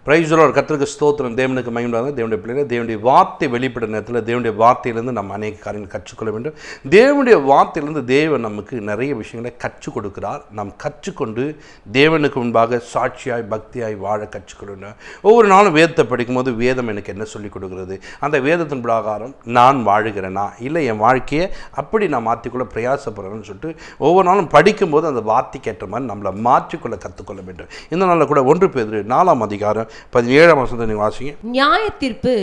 Praise the கர்த்தருக்கு ஸ்தோத்திரம். தேவனுக்கு மகிமையாக தேவனுடைய பிள்ளைகள் தேவனுடைய வார்த்தை வெளிப்பட நேரத்தில் தேவனுடைய வார்த்தையிலிருந்து நம்ம அநேக காரியங்கள் கற்றுக்கொள்ள வேண்டும். தேவனுடைய வார்த்தையிலிருந்து தேவன் நமக்கு நிறைய விஷயங்களை கற்றுக் கொடுக்கிறார். நாம் கற்றுக்கொண்டு தேவனுக்கு முன்பாக சாட்சியாய் பக்தியாய் வாழ கற்றுக்கொள்ளணும். ஒவ்வொரு நாளும் வேதத்தை படிக்கும்போது வேதம் எனக்கு என்ன சொல்லிக் கொடுக்கிறது, அந்த வேதத்தின் பிரகாரம் நான் வாழுகிறேனா இல்லை என் வாழ்க்கையை அப்படி நான் மாற்றிக்கொள்ள பிரயாசப்படுறேன்னு சொல்லிட்டு ஒவ்வொரு நாளும் படிக்கும்போது அந்த வார்த்தைக்கு ஏற்ற மாதிரி நம்மளை மாற்றிக்கொள்ள கற்றுக்கொள்ள வேண்டும். இந்த நாளில் கூட 1 பேதுரு 4 அதிகாரம் 17 வசனத்தை நீங்க வாசிங்க. நியாய தீர்ப்பு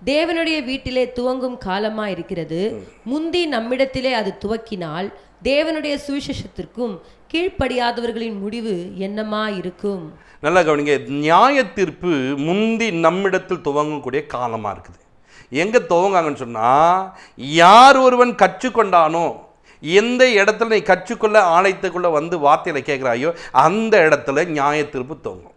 தேவனுடைய வீட்டிலே துவங்கும் காலமா இருக்கிறது. முந்தி நம்மிடத்திலே அது துவக்கினால் தேவனுடைய சுவிசேஷத்திற்கும் கீழ்ப்படியாதவர்களின் முடிவு என்னமா இருக்கும்? நல்லா கவனிங்க. நியாய தீர்ப்பு முந்தி நம்மிடத்தில் துவங்கக்கூடிய காலமா இருக்குது. எங்க துவங்காங்கன்னு சொன்னா, யார் ஒருவன் கற்றுக்கொண்டானோ, எந்த இடத்துல நீ கற்றுக்கொள்ள ஆலயத்துக்குள்ள வந்து வார்த்தையில கேட்கிறாயோ அந்த இடத்துல நியாய தீர்ப்பு துவங்கும்.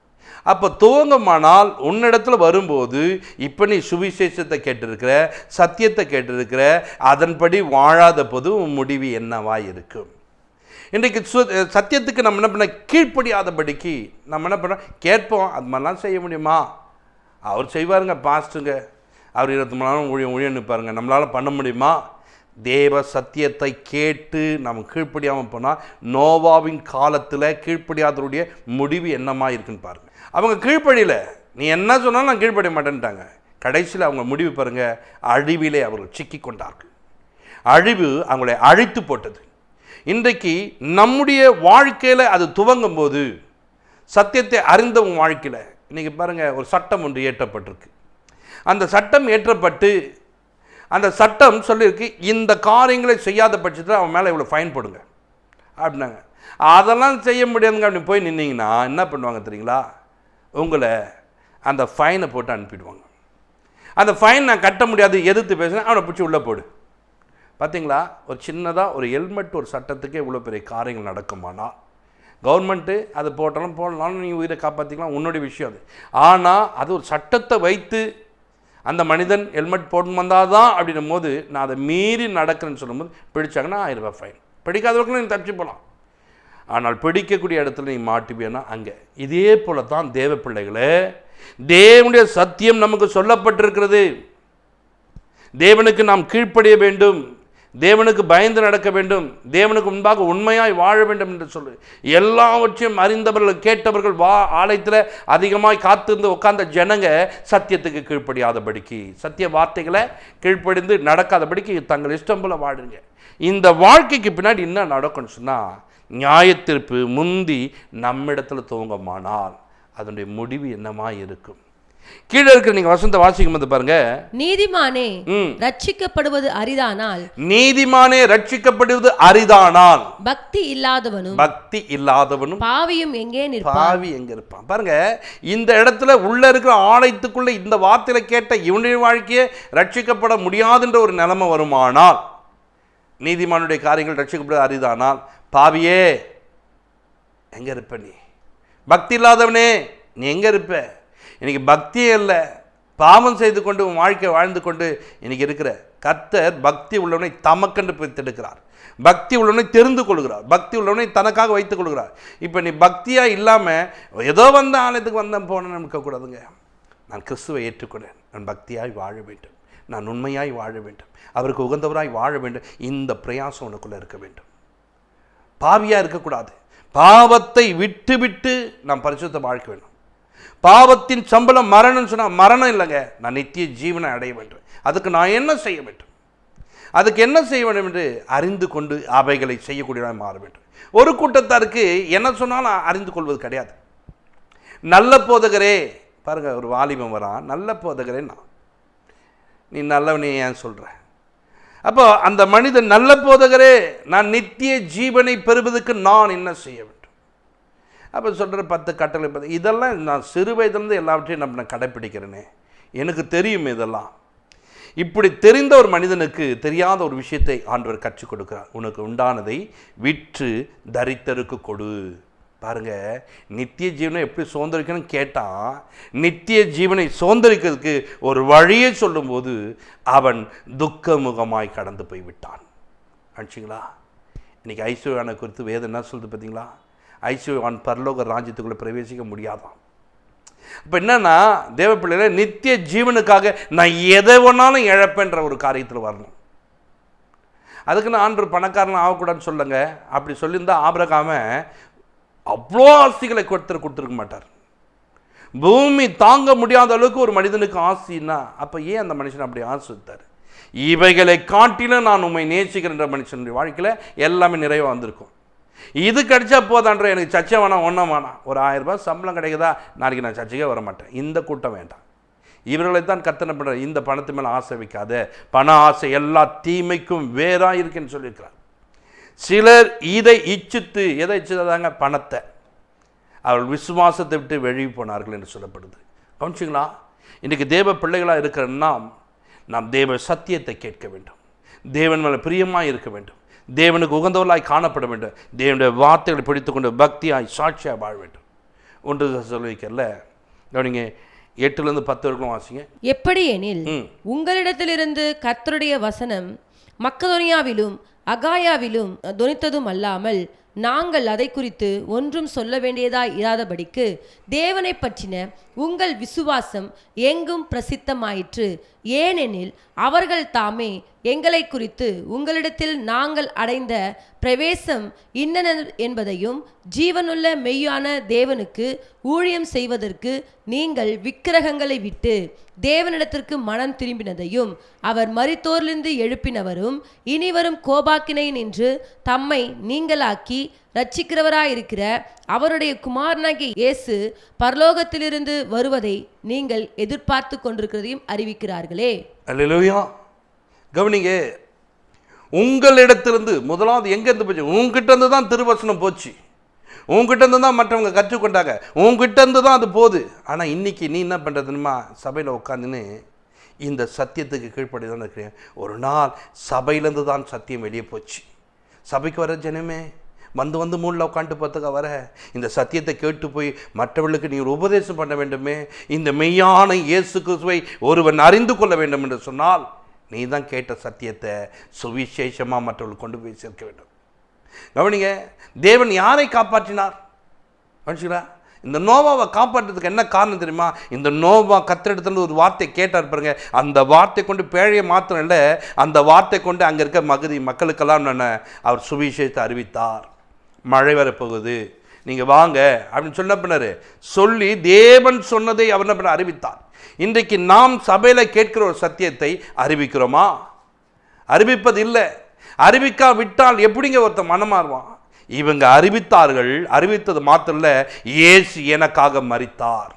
அப்போ துவங்கமானால் உன்னிடத்துல வரும்போது இப்போ நீ சுவிசேஷத்தை கேட்டிருக்கிற, சத்தியத்தை கேட்டிருக்கிற, அதன்படி வாழாத போது உன் முடிவு என்னவா இருக்கும்? இன்றைக்கு சத்தியத்துக்கு நம்ம என்ன பண்ண, கீழ்ப்படியாதபடிக்கு நம்ம என்ன பண்ணோம், கேட்போம். அது மாதிரிலாம் செய்ய முடியுமா? அவர் செய்வாருங்க, பாஸ்ட்டுங்க, அவர் 24 நாளும் ஊழியம் நிற்பாருங்க. நம்மளால் பண்ண முடியுமா? தேவ சத்தியத்தை கேட்டு நம்ம கீழ்ப்படியாமல் போனால் நோவாவின் காலத்தில் கீழ்ப்படியாதவருடைய முடிவு என்னமா இருக்குன்னு பாருங்கள். அவங்க கீழ்ப்படியில் நீ என்ன சொன்னாலும் நான் கீழ்ப்படிய மாட்டேன்ட்டாங்க. கடைசியில் அவங்க முடிவு பாருங்கள், அழிவிலே அவர்கள் சிக்கி கொண்டார்கள். அழிவு அவங்களை அழித்து போட்டது. இன்றைக்கு நம்முடைய வாழ்க்கையில் அது துவங்கும் போது, சத்தியத்தை அறிந்தவங்க வாழ்க்கையில் இன்றைக்கி பாருங்கள், ஒரு சட்டம் ஒன்று இயற்றப்பட்டிருக்கு. அந்த சட்டம் ஏற்றப்பட்டு அந்த சட்டம் சொல்லியிருக்கு, இந்த காரியங்களை செய்யாத பட்சத்தில் அவன் மேலே இவ்வளோ ஃபைன் போடுங்க அப்படின்னாங்க. அதெல்லாம் செய்ய முடியாதுங்க அப்படி போய் நின்னீங்கன்னா என்ன பண்ணுவாங்க தெரியுங்களா? உங்களை அந்த ஃபைனை போட்டு அனுப்பிடுவாங்க. அந்த ஃபைன் நான் கட்ட முடியாது எதிர்த்து பேசுகிறேன், அவனை பிடிச்சி உள்ளே போடு. பார்த்தீங்களா? ஒரு சின்னதாக ஒரு ஹெல்மெட் ஒரு சட்டத்துக்கே இவ்வளோ பெரிய காரியங்கள் நடக்குமானா, கவர்மெண்ட்டு அது போட்டாலும் போடலாலும் நீங்கள் உயிரை காப்பாற்றிக்கலாம், உன்னுடைய விஷயம் அது. ஆனால் அது ஒரு சட்டத்தை வைத்து அந்த மனிதன் ஹெல்மெட் போட்டு வந்தால் தான் அப்படின்னும் போது நான் அதை மீறி நடக்கிறேன்னு சொல்லும்போது பிடிச்சாங்கன்னா 1000 ரூபாய் ஃபைன். பிடிக்காதவர்களும் நீ தப்பிச்சு போகலாம். ஆனால் பிடிக்கக்கூடிய இடத்துல நீ மாட்டுவியன்னா அங்கே. இதே போல தான் தேவ பிள்ளைகளே, தேவனுடைய சத்தியம் நமக்கு சொல்லப்பட்டிருக்கிறது. தேவனுக்கு நாம் கீழ்ப்படிய வேண்டும், தேவனுக்கு பயந்து நடக்க வேண்டும், தேவனுக்கு முன்பாக உண்மையாய் வாழ வேண்டும் என்று சொல்லு. எல்லாவற்றையும் அறிந்தவர்கள், கேட்டவர்கள், ஆலயத்தில் அதிகமாய் காத்திருந்து உட்கார்ந்த ஜனங்க சத்தியத்துக்கு கீழ்ப்படியாதபடிக்கு, சத்திய வார்த்தைகளை கீழ்ப்படிந்து நடக்காதபடிக்கு தங்கள் இஷ்டம் போல வாழுங்க. இந்த வாழ்க்கைக்கு பின்னாடி என்ன நடக்கும்னு சொன்னால், நியாயத்தீர்ப்பு முந்தி நம்மிடத்தில் துவங்கமானால் அதனுடைய முடிவு என்னமா இருக்கும்? கீழே இருக்கிற நீங்க வசந்த வாசிக்கும் போது பாருங்க, நீதிமானே ரட்சிக்கப்படுவது அரிதானால், நீதிமானே ரட்சிக்கப்படுவது அரிதானால் பக்தி இல்லாதவனும் பாவியும் எங்கே நிற்பான்? பாவி எங்க இருப்பான்? பாருங்க, இந்த இடத்துல உள்ள இருக்கிற ஆலயத்துக்குள்ள இந்த வார்த்தையில கேட்ட இவனுடைய வாழ்க்கையை ரட்சிக்கப்பட முடியாதுன்ற ஒரு நிலைமை வருமானால், நீதிமானுடைய காரியங்கள் ரட்சிக்கப்படுவது அரிதானால் பாவியே எங்க இருப்ப? நீ பக்தி இல்லாதவனே நீ எங்க இருப்ப? இன்னைக்கு பக்தியே இல்லை, பாவம் செய்து கொண்டு உன் வாழ்க்கை வாழ்ந்து கொண்டு இன்னைக்கு இருக்கிற. கர்த்தர் பக்தி உள்ளவனை தமக்கென்று பிரித்தெடுக்கிறார், பக்தி உள்ளவனை தெரிந்து கொள்கிறார், பக்தி உள்ளவனை தனக்காக வைத்துக் கொள்கிறார். இப்போ நீ பக்தியாக இல்லாமல் ஏதோ வந்த ஆலயத்துக்கு வந்தேன் போனேன்னு நினைக்கக்கூடாதுங்க. நான் கிறிஸ்துவை ஏற்றுக்கொண்டேன், நான் பக்தியாய் வாழ வேண்டும், நான் உண்மையாய் வாழ வேண்டும், அவருக்கு உகந்தவராய் வாழ வேண்டும். இந்த பிரயாசம் உனக்குள்ளே இருக்க வேண்டும். பாவியாக இருக்கக்கூடாது. பாவத்தை விட்டு விட்டு நாம் பரிசுத்த வாழ்க்கை வேண்டும். பாவத்தின் சம்பளம் மரணம் சொன்னால் மரணம் இல்லைங்க, நான் நித்திய ஜீவனை அடைய வேண்டும். அதுக்கு நான் என்ன செய்ய வேண்டும், அதுக்கு என்ன செய்ய வேண்டும் என்று அறிந்து கொண்டு அவைகளை செய்யக்கூடியதாக மாற வேண்டும். ஒரு கூட்டத்தாருக்கு என்ன சொன்னாலும் அறிந்து கொள்வது கிடையாது. நல்ல போதகரே பாருங்க, ஒரு வாலிபம் வரான், நல்ல போதகரே நான், நீ நல்லவனே ஏன் சொல்கிற? அப்போ அந்த மனிதன் நல்ல போதகரே, நான் நித்திய ஜீவனை பெறுவதற்கு நான் என்ன செய்ய வேண்டும்? அப்போ சொல்கிற 10 கட்டளை, இதெல்லாம் நான் சிறு வயதுலேருந்து எல்லாவற்றையும் நான் கடைப்பிடிக்கிறேனே, எனக்கு தெரியும் இதெல்லாம். இப்படி தெரிந்த ஒரு மனிதனுக்கு தெரியாத ஒரு விஷயத்தை ஆண்டவர் கற்றுக் கொடுக்கிறார். உனக்கு உண்டானதை விற்று தரித்திரருக்கு கொடு. பாருங்க, நித்திய ஜீவனை எப்படி சுதந்திரிக்கணும்னு கேட்டால், நித்திய ஜீவனை சுதந்திரிக்கிறதுக்கு ஒரு வழியை சொல்லும்போது அவன் துக்கமுகமாய் கடந்து போய் விட்டான். நினச்சிங்களா? இன்றைக்கி ஐஸ்வர்யான குறித்து வேதம் என்ன சொல்லுது பார்த்தீங்களா? ஐஸ்வர்யவான் பரலோக ராஜ்யத்துக்குள்ளே பிரவேசிக்க முடியாதான். இப்போ என்னன்னா தேவ பிள்ளைகளை நித்திய ஜீவனுக்காக நான் எதை வேணாலும் இழப்பேன்ற ஒரு காரியத்தில் வரணும். அதுக்குன்னு ஆண்டவர் பணக்காரன் ஆகக்கூடாதுன்னு சொல்லுங்க. அப்படி சொல்லியிருந்தா ஆபிரகாம அவ்வளோ ஆஸ்திகளை கொடுத்துருக்க மாட்டார். பூமி தாங்க முடியாத அளவுக்கு ஒரு மனிதனுக்கு ஆசைன்னா அப்போ ஏன் அந்த மனுஷன் அப்படி ஆசித்தார்? இவைகளை காட்டிலும் நான் உண்மை நேசிக்கின்ற மனுஷனுடைய வாழ்க்கையில் எல்லாமே நிறைவாக வந்திருக்கும். இது கிடைச்சா போதான்ற, எனக்கு சர்ச்சை வேணாம், ஒன்றும் வேணாம், ஒரு 1000 ரூபாய் சம்பளம் கிடைக்குதா, நாளைக்கு நான் சர்ச்சைக்கே வர மாட்டேன், இந்த கூட்டம் வேண்டாம். இவர்களை தான் கத்தனை பண்ணுற, இந்த பணத்து மேலே ஆசை வைக்காத, பண ஆசை எல்லா தீமைக்கும் வேறாக இருக்குன்னு சொல்லியிருக்கிறார். சிலர் இதை இச்சித்து, எதை இச்சிதாங்க? பணத்தை. அவர்கள் விசுவாசத்தை விட்டு வெளியே போனார்கள் என்று சொல்லப்படுது. கவனிச்சிங்களா? இன்றைக்கு தேவ பிள்ளைகளாக இருக்கிற நாம் தேவ சத்தியத்தை கேட்க வேண்டும், தேவன் மேலே பிரியமாக இருக்க வேண்டும், தேவனுக்கு உகந்தவர்களாய் காணப்பட வேண்டும், தேவனுடைய வார்த்தைகளை பிடித்துக்கொண்டு பக்தியாய் சாட்சியாக வாழ வேண்டும். ஒன்று சொல்லிக்கல கவனிங்க, 8-10 வரைக்கும் வாசிங்க. எப்படி எனில் உங்களிடத்திலிருந்து கர்த்தருடைய வசனம் மக்கதோனியாவிலும் அகாயாவிலும் தொனித்ததும் அல்லாமல் நாங்கள் அதை குறித்து ஒன்றும் சொல்ல வேண்டியதாய் இராதபடிக்கு தேவனை பற்றின உங்கள் விசுவாசம் எங்கும் பிரசித்தமாயிற்று. ஏனெனில் அவர்கள் தாமே எங்களை குறித்து உங்களிடத்தில் நாங்கள் அடைந்த பிரவேசம் இன்ன என்பதையும் ஜீவனுள்ள மெய்யான தேவனுக்கு ஊழியம் செய்வதற்கு நீங்கள் விக்கிரகங்களை விட்டு தேவனிடத்திற்கு மனம் திரும்பினதையும் அவர் மரித்தோரிலிருந்து எழுப்பினவரும் இனிவரும் கோபாக்கினை நின்று தம்மை நீங்களாக்கி ரட்சிக்கிறவராயிருக்கிற அவருடைய குமாரனாகிய இயேசு பரலோகத்திலிருந்து வருவதை நீங்கள் எதிர்பார்த்து கொண்டிருக்கிறதையும் அறிவிக்கிறார்களே. அல்லேலூயா. கவனிங்க, உங்களிடத்திலிருந்து முதலாவது எங்கேருந்து போச்சு? உங்ககிட்ட இருந்து தான் திருவசனம் போச்சு, உங்ககிட்ட இருந்து தான் மற்றவங்க கற்றுக்கொண்டாங்க, உங்ககிட்ட இருந்து தான் அது போகுது. ஆனால் இன்னைக்கு நீ என்ன பண்ணுறதுமா, சபையில் உட்காந்துன்னு இந்த சத்தியத்துக்கு கீழ்ப்படி தான் இருக்கிறேன். ஒரு நாள் சபையிலேருந்து தான் சத்தியம் வெளியே போச்சு. சபைக்கு வர ஜனமே வந்து மூணில் உட்காந்துட்டு பார்த்துக்க வர, இந்த சத்தியத்தை கேட்டு போய் மற்றவர்களுக்கு நீ ஒரு உபதேசம் பண்ண வேண்டுமே, இந்த மெய்யான இயேசு கிறிஸ்துவை ஒருவன் அறிந்து கொள்ள வேண்டும் என்று சொன்னால் நீ தான் கேட்ட சத்தியத்தை சுவிசேஷமாக மற்றவர்களுக்கு கொண்டு போய் சேர்க்க வேண்டும். கவனிங்க, தேவன் யாரை காப்பாற்றினார்? கவனிச்சுங்களா? இந்த நோவாவை காப்பாற்றுறதுக்கு என்ன காரணம் தெரியுமா? இந்த நோவா கத்திரிடத்துல ஒரு வார்த்தை கேட்டார் பாருங்க, அந்த வார்த்தை கொண்டு பேழையை மாத்திரம் இல்லை, அந்த வார்த்தை கொண்டு அங்கே இருக்க மக்களுக்கெல்லாம் அவர் சுவிசேஷத்தை அறிவித்தார். மழை வரப்போகுது, நீங்கள் வாங்க அப்படின்னு சொன்ன பின்னாரு சொல்லி தேவன் சொன்னதை அவர் என்ன பண்ண அறிவித்தார். இன்றைக்கு நாம் சபையில் கேட்கிற ஒரு சத்தியத்தை அறிவிக்கிறோமா? அறிவிப்பது இல்லை. அறிவிக்காவிட்டால் எப்படிங்க ஒருத்தர் மனமாறுவான்? இவங்க அறிவித்தார்கள். அறிவித்தது மாத்திரம் இல்லை, இயேசு எனக்காக மரித்தார்,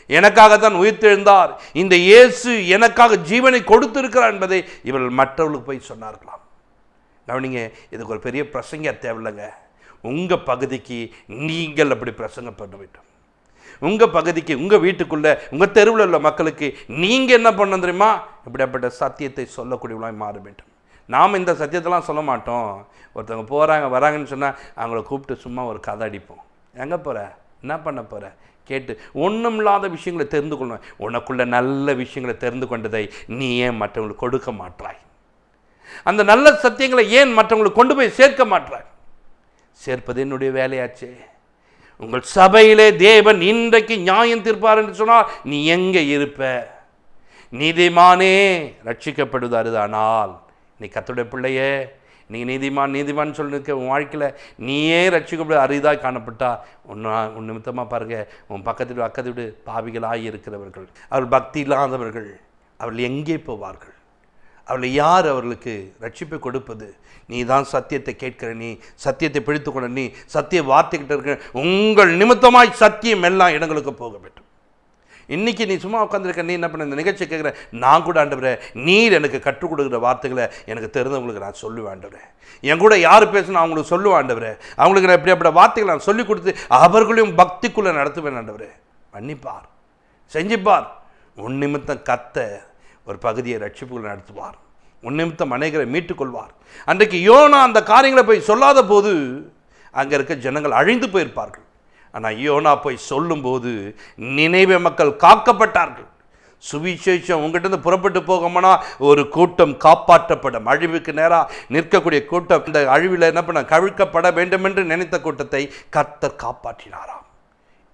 எனக்காகத்தான் உயிர்த்தெழுந்தார், இந்த இயேசு எனக்காக ஜீவனை கொடுத்திருக்கிறார் என்பதை இவர்கள் மற்றவர்களுக்கு போய் சொன்னார்களாம். கவனிங்க, இதுக்கு ஒரு பெரிய பிரசங்க தேவையில்லைங்க. உங்கள் பகுதிக்கு நீங்கள் அப்படி பிரசங்கம் பண்ண வேண்டும். உங்கள் பகுதிக்கு, உங்கள் வீட்டுக்குள்ளே, உங்கள் தெருவில் உள்ள மக்களுக்கு நீங்கள் என்ன பண்ண தெரியுமா? இப்படிப்பட்ட சத்தியத்தை சொல்லக்கூடியவங்களாக மாற வேண்டும். நாம் இந்த சத்தியத்தெல்லாம் சொல்ல மாட்டோம். ஒருத்தவங்க போகிறாங்க வராங்கன்னு சொன்னால் அவங்கள கூப்பிட்டு சும்மா ஒரு கதை அடிப்போம். எங்கே போகிற, என்ன பண்ண போகிற கேட்டு ஒன்றும் இல்லாத விஷயங்களை தெரிந்து கொள்வேன். உனக்குள்ள நல்ல விஷயங்களை தெரிந்து கொண்டதை நீ ஏன் மற்றவங்களுக்கு கொடுக்க மாட்டாய்? அந்த நல்ல சத்தியங்களை ஏன் மற்றவங்களுக்கு கொண்டு போய் சேர்க்க மாட்டாய்? சேர்ப்பது என்னுடைய வேலையாச்சே. உங்கள் சபையிலே தேவன் இன்றைக்கு நியாயம் தீர்ப்பார் என்று சொன்னால் நீ எங்கே இருப்ப? நீதிமானே ரட்சிக்கப்படுவது அரிதானால், நீ கர்த்தருடைய பிள்ளையே, நீ நீதிமான் சொல்லிருக்க உன் வாழ்க்கையில் நீயே ரட்சிக்கப்படுவது அரிதாக காணப்பட்டா உன் நிமித்தமாக பாருங்க, உன் பக்கத்தில் அக்கத்தை விடு பாவிகளாக இருக்கிறவர்கள், அவர்கள் பக்தி இல்லாதவர்கள், அவர்கள் எங்கே போவார்கள்? அவளை யார் அவர்களுக்கு ரட்சிப்பை கொடுப்பது? நீ தான் சத்தியத்தை கேட்கிற, நீ சத்தியத்தை பிடித்து கொண்ட, நீ சத்திய வார்த்தைக்கிட்ட இருக்கிற, உங்கள் நிமித்தமாய் சத்தியம் எல்லா இடங்களுக்கு போக வேண்டும். இன்றைக்கி நீ சும்மா உட்காந்துருக்க, நீ என்ன பண்ண இந்த நிகழ்ச்சி கேட்குற, நான் கூட ஆண்டவரே நீர் எனக்கு கற்றுக் கொடுக்குற வார்த்தைகளை எனக்கு தெரிந்தவங்களுக்கு நான் சொல்லுவேன் ஆண்டவரே, என் கூட யார் பேசணும் அவங்களுக்கு சொல்லுவேன் ஆண்டவரே, அவங்களுக்கு நான் இப்படி வார்த்தைகளை நான் சொல்லிக் கொடுத்து அவர்களையும் பக்திக்குள்ளே நடத்துவேன் ஆண்டவரே. பண்ணிப்பார், செஞ்சுப்பார். உன் நிமித்தம் கத்த ஒரு பகுதியை ரட்சிப்புகளை நடத்துவார், உன் நிமித்தம் அநேகரை மீட்டுக்கொள்வார். அன்றைக்கு யோனா அந்த காரியங்களை போய் சொல்லாத போது அங்கே இருக்க ஜனங்கள் அழிந்து போயிருப்பார்கள். ஆனால் யோனா போய் சொல்லும்போது நினைவே மக்கள் காக்கப்பட்டார்கள். சுவிசேஷம் உங்கள்கிட்ட புறப்பட்டு போகணும்னா ஒரு கூட்டம் காப்பாற்றப்படும். அழிவுக்கு நேராக நிற்கக்கூடிய கூட்டம், இந்த அழிவில் என்ன பண்ண கவிழ்க்கப்பட வேண்டும் என்று நினைத்த கூட்டத்தை கர்த்தர் காப்பாற்றினாராம்.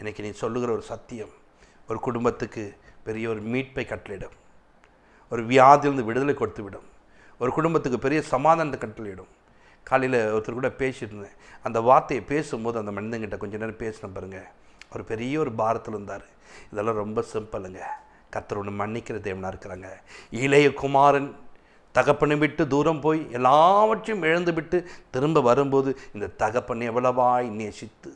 இன்னைக்கு நீ சொல்லுகிற ஒரு சத்தியம் ஒரு குடும்பத்துக்கு பெரிய ஒரு மீட்பை கட்டளையிடும், ஒரு வியாதியிலிருந்து விடுதலை கொடுத்து விடும், ஒரு குடும்பத்துக்கு பெரிய சமாதானத்தை கட்டளையிடும். காலையில் ஒருத்தர் கூட பேசிட்டு இருந்தேன். அந்த வார்த்தையை பேசும்போது அந்த மனிதன்கிட்ட கொஞ்சம் நேரம் பேசின பாருங்க, ஒரு பெரிய ஒரு பாரத்தில் இருந்தார். இதெல்லாம் ரொம்ப சிம்பிளுங்க. கர்த்தர் ஒன்று மன்னிக்கிற தேவனாக இருக்கிறாங்க. இளைய குமாரன் தகப்பனை விட்டு தூரம் போய் எல்லாவற்றையும் இழந்து விட்டு திரும்ப வரும்போது இந்த தகப்பனை எவ்வளவாய் நேசித்து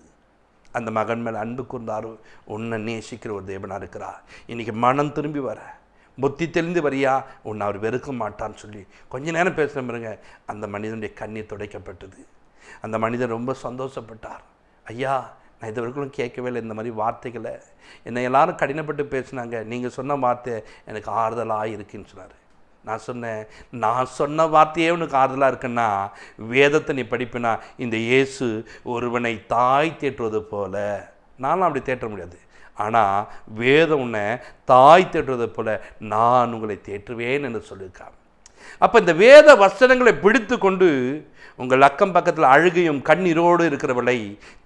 அந்த மகன் மேலே அன்பு கூர்ந்தாரோ உன்னை நேசிக்கிற ஒரு தேவனாக இருக்கிறார். இன்றைக்கி மனம் திரும்பி வர, புத்தி தெளிந்து வரியா, உன்னை அவர் வெறுக்க மாட்டான்னு சொல்லி கொஞ்ச நேரம் பேசுகிற பாருங்க, அந்த மனிதனுடைய கண்ணீர் துடைக்கப்பட்டது. அந்த மனிதன் ரொம்ப சந்தோஷப்பட்டார். ஐயா, நான் இது வரைக்கும் கேட்கவே இல்லை இந்த மாதிரி வார்த்தைகளை. என்னை எல்லாரும் கடினப்பட்டு பேசினாங்க, நீங்கள் சொன்ன வார்த்தை எனக்கு ஆறுதலாக இருக்குன்னு சொன்னார். நான் சொன்ன வார்த்தையே உனக்கு ஆறுதலாக இருக்குன்னா வேதத்தை நீ படிப்பினா இந்த இயேசு ஒருவனை தாய் தேற்றுவது போல, நானும் அப்படி தேற்ற முடியாது, ஆனால் வேதம் உன்னை தாய் தேற்றுவது போல நான் உங்களை தேற்றுவேன் என்று சொல்லியிருக்கான். அப்போ இந்த வேத வசனங்களை பிடித்து கொண்டு உங்கள் அக்கம் பக்கத்தில் அழுகையும் கண்ணீரோடு இருக்கிறவளை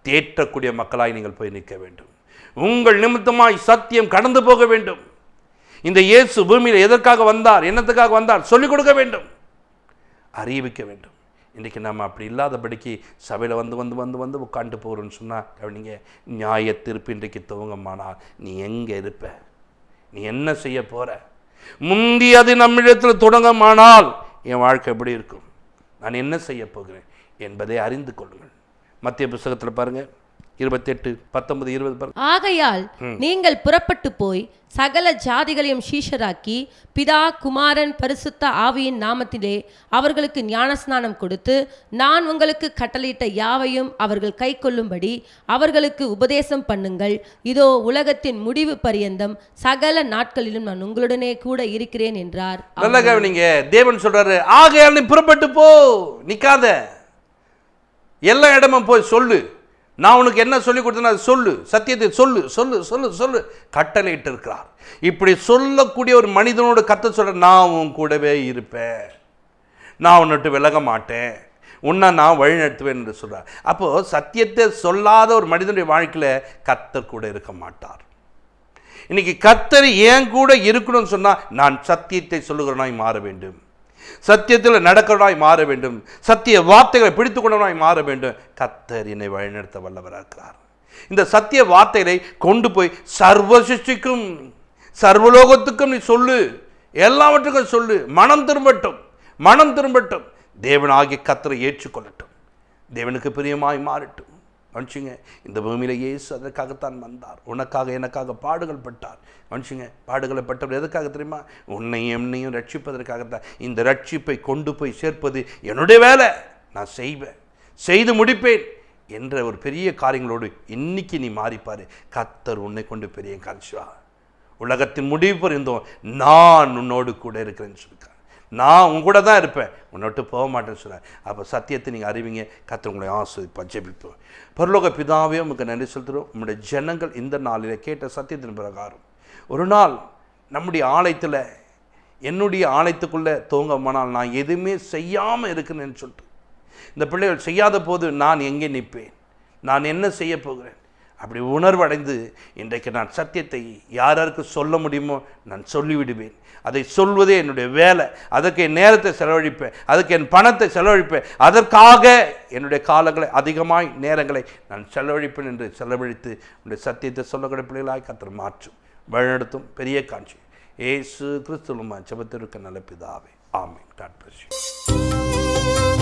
தேற்றக்கூடிய மக்களாய் நீங்கள் போய் நிற்க வேண்டும். உங்கள் நிமித்தமாய் சத்தியம் கடந்து போக வேண்டும். இந்த இயேசு பூமியில் எதற்காக வந்தார், என்னத்துக்காக வந்தார் சொல்லிக் கொடுக்க வேண்டும், அறிவிக்க வேண்டும். இன்றைக்கி நம்ம அப்படி இல்லாதபடிக்கு சபையில் வந்து வந்து வந்து வந்து உட்காந்துட்டு போகிறோன்னு சொன்னால் நீங்கள் நியாய தீர்ப்பு இன்றைக்கு துவங்கமானால் நீ எங்கே இருப்ப, நீ என்ன செய்ய போகிற? முந்தி அது நம்மிடத்தில் தொடங்கமானால் என் வாழ்க்கை எப்படி இருக்கும், நான் என்ன செய்ய போகிறேன் என்பதை அறிந்து கொள்ளுங்கள். மத்திய புஸ்தகத்தில் பாருங்கள் 28:19-20. ஆகையால் நீங்கள் புறப்பட்டு போய் சகல ஜாதிகளையும் சீஷராக்கி பிதா குமாரன் பரிசுத்த ஆவியின் நாமத்திலே அவர்களுக்கு ஞானஸ்நானம் கொடுத்து நான் உங்களுக்கு கட்டளையிட்ட யாவையும் அவர்கள் கை கொள்ளும்படி அவர்களுக்கு உபதேசம் பண்ணுங்கள். இதோ உலகத்தின் முடிவு பரியந்தம் சகல நாட்களிலும் நான் உங்களுடனே கூட இருக்கிறேன் என்றார். நல்ல கவனிங்க, தேவன் சொல்றாரு, ஆகையால் நீ புறப்பட்டு போ, நிக்காத, எல்லா இடமும் போய் சொல்லு, நான் உனக்கு என்ன சொல்லி கொடுத்தேன் அது சொல்லு, சத்தியத்தை சொல்லு சொல்லு சொல்லு சொல்லு கட்டளையிட்டு இருக்கிறார். இப்படி சொல்லக்கூடிய ஒரு மனிதனோடு கர்த்தர் சொல்ற, நான் உன் கூடவே இருப்பேன், நான் உன்னிட்டு விலக மாட்டேன், உன்னை நான் வழி நடத்துவேன் என்று சொல்றார். அப்போது சத்தியத்தை சொல்லாத ஒரு மனிதனுடைய வாழ்க்கையில் கர்த்தர் கூட இருக்க மாட்டார். இன்னைக்கு கர்த்தர் ஏன் கூட இருக்கணும்னு சொன்னால் நான் சத்தியத்தை சொல்லுகிறவனாய் மாற வேண்டும், சத்தியத்தில் நடக்கிறவனாய் மாற வேண்டும், சத்திய வார்த்தைகளை பிடித்து கொண்டவனாய் மாற வேண்டும். கர்த்தர் என்னை வழிநடத்த வல்லவராக இருக்கிறார். இந்த சத்திய வார்த்தைகளை கொண்டு போய் சர்வ சிருஷ்டிக்கும் சர்வலோகத்துக்கும் நீ சொல்லு, எல்லாவற்றுக்கும் சொல்லு, மனம் திரும்பட்டும், மனம் திரும்பட்டும், தேவனாகிய கர்த்தரை ஏற்றுக்கொள்ளட்டும், தேவனுக்கு பிரியமாய் மாறட்டும். மனுஷங்க, இந்த பூமியில் இயேசு அதற்காகத்தான் வந்தார், உனக்காக எனக்காக பாடுகள் பட்டார். மனுஷங்க, பாடுகளை பட்டவர் எதுக்காக தெரியுமா? உன்னையும் என்னையும் ரட்சிப்பதற்காகத்தான். இந்த ரட்சிப்பை கொண்டு போய் சேர்ப்பது என்னுடைய வேலை, நான் செய்வேன், செய்து முடிப்பேன் என்ற ஒரு பெரிய காரியங்களோடு இன்னைக்கு நீ மாறிப்பாரு. கர்த்தர் உன்னை கொண்டு பெரிய காட்சிவா, உலகத்தின் முடிவு பரிந்தோம் நான் உன்னோடு கூட இருக்கிறேன்னு சொல்லியிருக்கார். நான் உங்க கூட தான் இருப்பேன், உன்னை விட்டு போக மாட்டேன்னு சொன்னார். அப்போ சத்தியத்தை நீங்கள் அறிவிங்க, கர்த்தர் உங்களை ஆசீர்வதிப்பார். ஜெபிப்போம். பரலோக பிதாவே, உங்களுக்கு நன்றி செலுத்துகிறோம். நம்முடைய ஜனங்கள் இந்த நாளில் கேட்ட சத்தியத்தின் பிரகாரம் ஒரு நாள் நம்முடைய ஆலயத்தில், என்னுடைய ஆலயத்துக்குள்ளே துவங்கமானால் நான் எதுவுமே செய்யாமல் இருக்கிறேன்னு சொல்லிட்டு இந்த பிள்ளைகள் செய்யாத போது நான் எங்கே நிற்பேன், நான் என்ன செய்ய போகிறேன், அப்படி உணர்வடைந்து இன்றைக்கு நான் சத்தியத்தை யாருக்கு சொல்ல முடியுமோ நான் சொல்லிவிடுவேன். அதை சொல்வதே என்னுடைய வேலை, அதற்கு என் நேரத்தை செலவழிப்பேன், அதுக்கு என் பணத்தை செலவழிப்பேன், அதற்காக என்னுடைய காலங்களை அதிகமாய் நேரங்களை நான் செலவழிப்பேன் என்று செலவழித்து உன்னுடைய சத்தியத்தை சொல்லக்கூடிய பிள்ளைகளாய் கர்த்தர் மாற்றும் வழிநடத்தும் பெரிய காட்சி இயேசு கிறிஸ்துவின் ஜெபத்திற்கு நல்ல பிதாவே, ஆமென். God bless you.